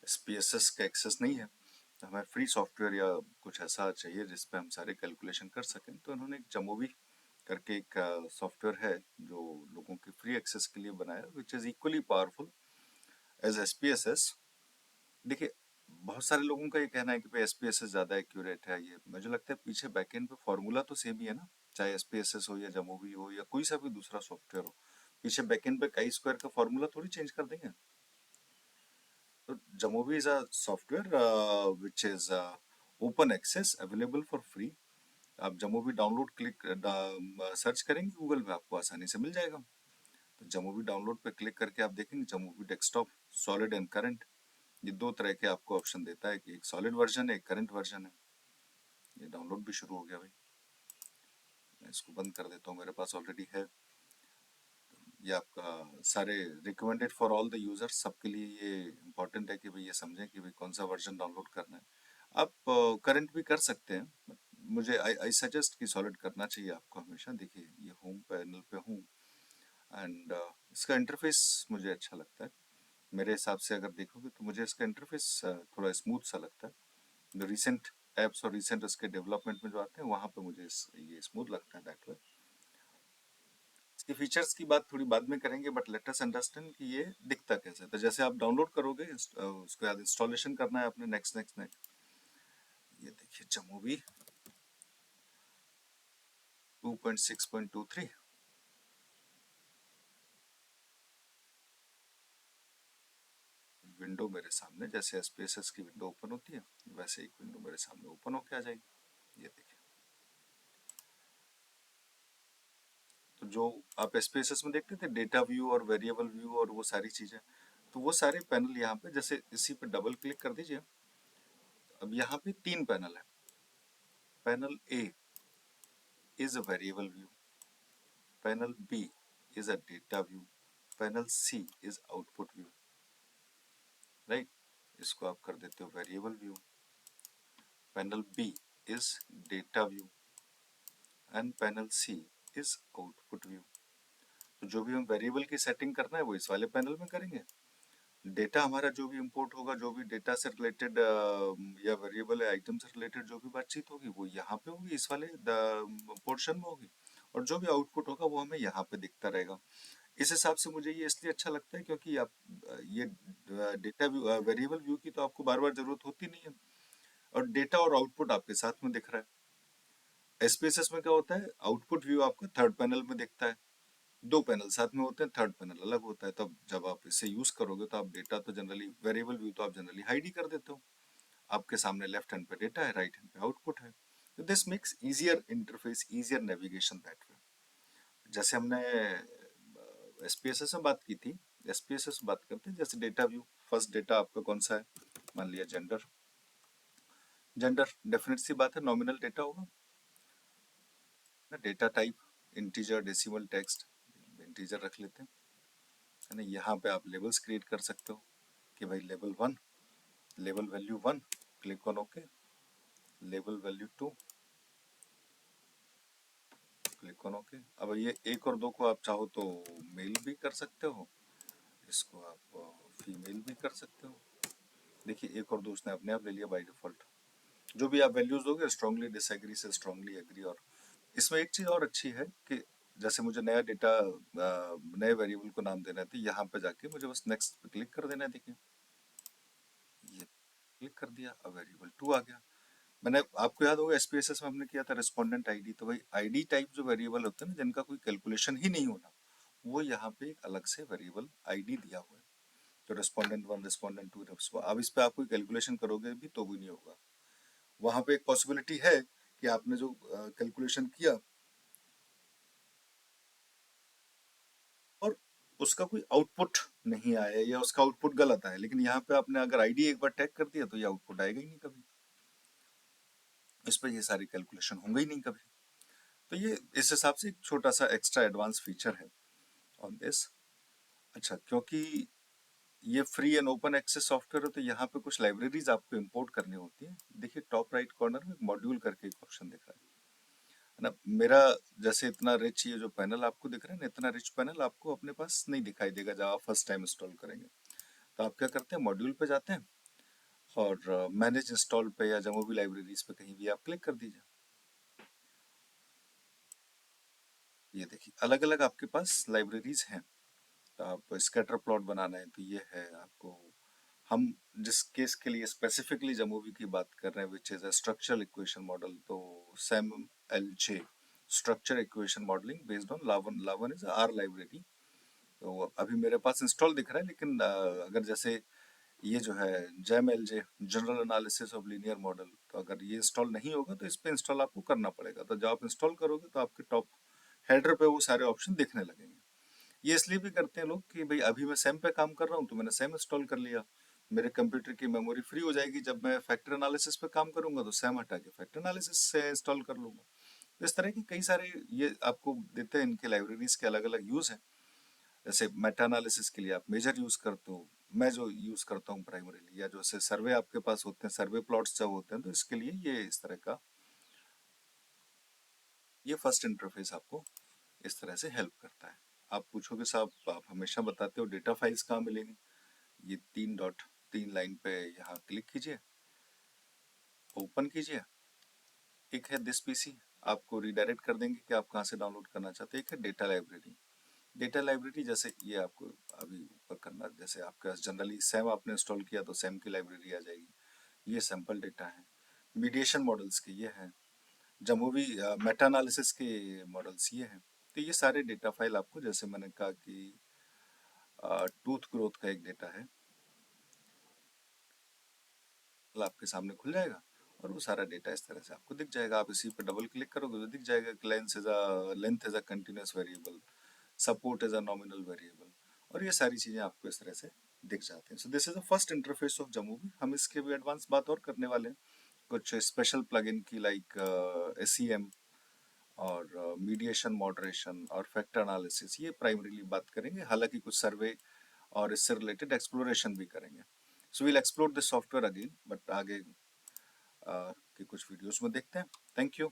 SPSS का access नहीं है, तो हमें फ्री सॉफ्टवेयर या कुछ ऐसा चाहिए जिस पे हम सारे कैलकुलेशन कर सकें। तो इन्होंने एक जमोवी करके एक सॉफ्टवेयर है जो लोगों के फ्री एक्सेस के लिए बनाया, which is equally powerful as SPSS। देखिए, बहुत सारे लोगों का ये कहना है कि भाई SPSS ज़्यादा एक्यूरेट है। ये मुझे लगता है पीछे बैकएंड पे फॉर्मूला तो सेम ही है ना, चाहे SPSS हो या जमोवी हो या कोई सा भी दूसरा सॉफ्टवेयर हो, पीछे बैकएंड पे काई स्क्वायर का फॉर्मूला थोड़ी चेंज कर देंगे। तो Jamovi is a software which is open access available for free। आप Jamovi डाउनलोड सर्च करेंगे गूगल में, आपको आसानी से मिल जाएगा। तो Jamovi डाउनलोड पे क्लिक करके आप देखेंगे Jamovi desktop solid and current, ये दो तरह के आपको ऑप्शन देता है कि एक सॉलिड वर्जन है, एक करंट वर्जन है। ये डाउनलोड भी शुरू हो गया भाई, मैं इसको बंद कर देता हूँ, मेरे पास ऑलरेडी है। ये आपका सारे recommended for all the users, सबके लिए ये इम्पोर्टेंट है कि भाई ये समझें कि भाई कौन सा वर्जन डाउनलोड करना है। आप करंट भी कर सकते हैं, but मुझे आई सजेस्ट कि सॉलिड करना चाहिए आपको हमेशा। देखिए, ये होम पैनल पे हूँ एंड इसका इंटरफेस मुझे अच्छा लगता है। मेरे हिसाब से अगर देखोगे तो मुझे इसका इंटरफेस थोड़ा स्मूथ सा लगता है। जो रिसेंट एप्स और रिसेंट इसके डेवलपमेंट में जो आते हैं वहाँ पे मुझे ये स्मूथ लगता है दैट वे। इसके फीचर्स की बात थोड़ी बाद में करेंगे, बट लेट अस अंडरस्टैंड कि ये दिखता कैसे है। तो जैसे आप डाउनलोड करोगे उसके बाद इंस्टॉलेशन करना है अपने, नेक्स्ट नेक्स्ट नेक्स्ट। ये देखिए Jamovi 2.6.23, विंडो मेरे सामने, जैसे SPSS की विंडो ओपन होती है वैसे एक विंडो मेरे सामने ओपन होके आ जाएगी। ये देखिए, तो जो आप SPSS में देखते थे डेटा व्यू और वेरिएबल व्यू और वो सारी चीजें, तो वो सारे पैनल यहाँ पे, जैसे इसी पे डबल क्लिक कर दीजिए। अब यहाँ पे तीन पैनल है। Panel A is a variable view, panel B is a data view, panel C is output view, right. इसको आप कर देते हो variable view. Panel B is data view and panel C is output view। तो जो भी हम variable की सेटिंग करना है वो इस वाले पैनल में करेंगे। डेटा हमारा जो भी इंपोर्ट होगा, जो भी डेटा से रिलेटेड या वेरिएबल आइटम से रिलेटेड जो भी बातचीत होगी वो यहाँ पे होगी, इस वाले पोर्शन में होगी। और जो भी आउटपुट होगा वो हमें यहाँ पे दिखता रहेगा। इस हिसाब से मुझे ये इसलिए अच्छा लगता है क्योंकि आप ये डेटा व्यू वेरिएबल व्यू की तो आपको बार बार जरूरत होती नहीं है, और डेटा और आउटपुट आपके साथ में दिख रहा है। SPSS में क्या होता है, आउटपुट व्यू आपका थर्ड पैनल में दिखता है, दो पैनल साथ में होते हैं, थर्ड पैनल अलग होता है। तब जब आप इसे यूज करोगे तो आप डेटा तो जनरली, वेरिएबल व्यू तो आप जनरली हाइड ही कर देते हो। आपके सामने लेफ्ट हैंड पे डेटा है, राइट हैंड पे आउटपुट है। तो this makes easier interface, easier navigation that way. जैसे हमने SPSS में बात की थी, SPSS बात करते हैं जैसे डेटा व्यू। फर्स्ट डेटा आपका कौन सा है, मान लिया जेंडर। जेंडर डेफिनेट सी बात है, नॉमिनल डेटा होगा ना। Data type integer, decimal, text, integer रख लेते हैं, है ना। यहाँ पे आप लेवल्स क्रिएट कर सकते हो कि भाई level 1, level value 1, click on okay. Level value 2, click on okay. अब ये एक और दो को आप चाहो तो मेल भी कर सकते हो, इसको आप फीमेल भी कर सकते हो। देखिए, एक और दो उसने अपने आप ले लिया बाय डिफॉल्ट। जो भी आप वैल्यूज दोगे, स्ट्रांगली डिसएग्री से स्ट्रांगली एग्री। और इसमें एक चीज और अच्छी है कि जैसे मुझे नया डेटा, नए वेरिएबल को नाम देना है तो यहाँ पे जाके मुझे बस नेक्स्ट पे क्लिक कर देना है। देखिए, ये क्लिक कर दिया, अब वेरिएबल 2 आ गया। मैंने, आपको याद होगा SPSS में हमने किया था रेस्पोंडेंट आईडी। तो भाई आईडी टाइप जो वेरिएबल होते हैं ना, जिनका कोई कैलकुलेशन ही नहीं होना, वो यहाँ पे एक अलग से वेरिएबल आईडी दिया हुआ है। तो रेस्पोंडेंट 1, रेस्पोंडेंट 2, अब इस पे आप कोई कैलकुलेशन करोगे भी तो भी नहीं होगा। वहां पे एक पॉसिबिलिटी है कि आपने जो कैलकुलेशन किया और उसका कोई आउटपुट नहीं आया या उसका आउटपुट गलत आया, लेकिन यहाँ पे आपने अगर आईडी एक बार टैग कर दिया तो ये आउटपुट आएगा ही नहीं कभी। इस पे ये सारी कैलकुलेशन होंगे ही नहीं कभी। तो ये इस हिसाब से एक छोटा सा एक्स्ट्रा एडवांस फीचर है ऑन दिस। अच्छा, क्योंकि ये free and open access software है तो यहाँ पे कुछ लाइब्रेरीज आपको इंपोर्ट करनी होती है। देखिए, टॉप राइट कॉर्नर में मॉड्यूल करके एक ऑप्शन दिख रहा है ना। मेरा जैसे इतना रिच ये जो पैनल आपको दिख रहा है ना, इतना रिच पैनल आपको अपने पास नहीं दिखाई देगा जब आप फर्स्ट टाइम इंस्टॉल करेंगे। तो आप क्या करते हैं, मॉड्यूल पे जाते हैं, और मैनेज इंस्टॉल पे या जामोवी लाइब्रेरीज पे कहीं भी आप क्लिक कर दीजिए। ये देखिए अलग अलग आपके पास लाइब्रेरीज हैं। तो आप स्कैटर प्लॉट बनाना है तो ये है आपको। हम जिस केस के लिए स्पेसिफिकली जामोवी की बात कर रहे हैं which is a structural equation model, तो SEMLj structure equation modeling based on lavaan. Lavaan is are library. तो अभी मेरे पास इंस्टॉल दिख रहा है, लेकिन अगर जैसे ये जो है jam L J general analysis of linear model, तो अगर ये इंस्टॉल नहीं होगा तो इस पे इंस्टॉल आपको करना पड़ेगा। तो जब आप इंस्टॉल करोगे तो आपके टॉप हेडर पे वो सारे ऑप्शन दिखने लगेंगे। ये इसलिए भी करते हैं लोग कि भाई अभी मैं सैम पे काम कर रहा हूँ तो मैंने सैम इंस्टॉल कर लिया, मेरे कंप्यूटर की मेमोरी फ्री हो जाएगी, जब मैं फैक्टर एनालिसिस पे काम करूंगा तो सैम हटा के फैक्टर एनालिसिस से इंस्टॉल कर लूंगा। तो इस तरह के कई सारे ये आपको देते हैं, इनके लाइब्रेरीज के अलग अलग यूज हैं। जैसे मेटा एनालिसिस के लिए आप मेजर यूज करते हो, मैं जो यूज करता हूँ प्राइमरीली, या जो से सर्वे आपके पास होते हैं, सर्वे प्लॉट्स जब होते हैं तो इसके लिए ये इस तरह का ये फर्स्ट इंटरफेस आपको इस तरह से हेल्प करता है। आप पूछोगे साहब आप हमेशा बताते हो डेटा फाइल्स कहाँ मिलेंगी, ये तीन डॉट तीन लाइन पे यहाँ क्लिक कीजिए, ओपन कीजिए। एक है दिस पीसी, आपको रिडायरेक्ट कर देंगे कि आप कहाँ से डाउनलोड करना चाहते हैं। एक है डेटा लाइब्रेरी। डेटा लाइब्रेरी जैसे ये आपको अभी ऊपर करना, जैसे आपके पास जनरली सैम आपने इंस्टॉल किया तो सैम की लाइब्रेरी आ जाएगी। ये सैंपल डेटा है। मीडिएशन मॉडल्स के ये हैं। जमोवी मेटा एनालिसिस के मॉडल्स ये हैं। तो ये सारे डेटा फाइल आपको, जैसे मैंने कहा कि टूथ ग्रोथ का एक डेटा है, कल आपके सामने खुल जाएगा और वो सारा डेटा इस तरह से आपको दिख जाएगा। आप इसी पे डबल क्लिक करोगे तो दिख जाएगा कि length is a continuous variable, support is a nominal variable, और ये सारी चीजें आपको इस तरह से दिख जाती हैं। So this is the first interface of jamovi. हम इसके भी एडवांस बात और करने वाले हैं, कुछ स्पेशल प्लगइन की, लाइक एसईएम और मीडिएशन मॉडरेशन और फैक्टर एनालिसिस, ये प्राइमरीली बात करेंगे। हालांकि कुछ सर्वे और इससे रिलेटेड एक्सप्लोरेशन भी करेंगे। So we'll explore this software again, but आगे के कुछ वीडियोस में देखते हैं। Thank you.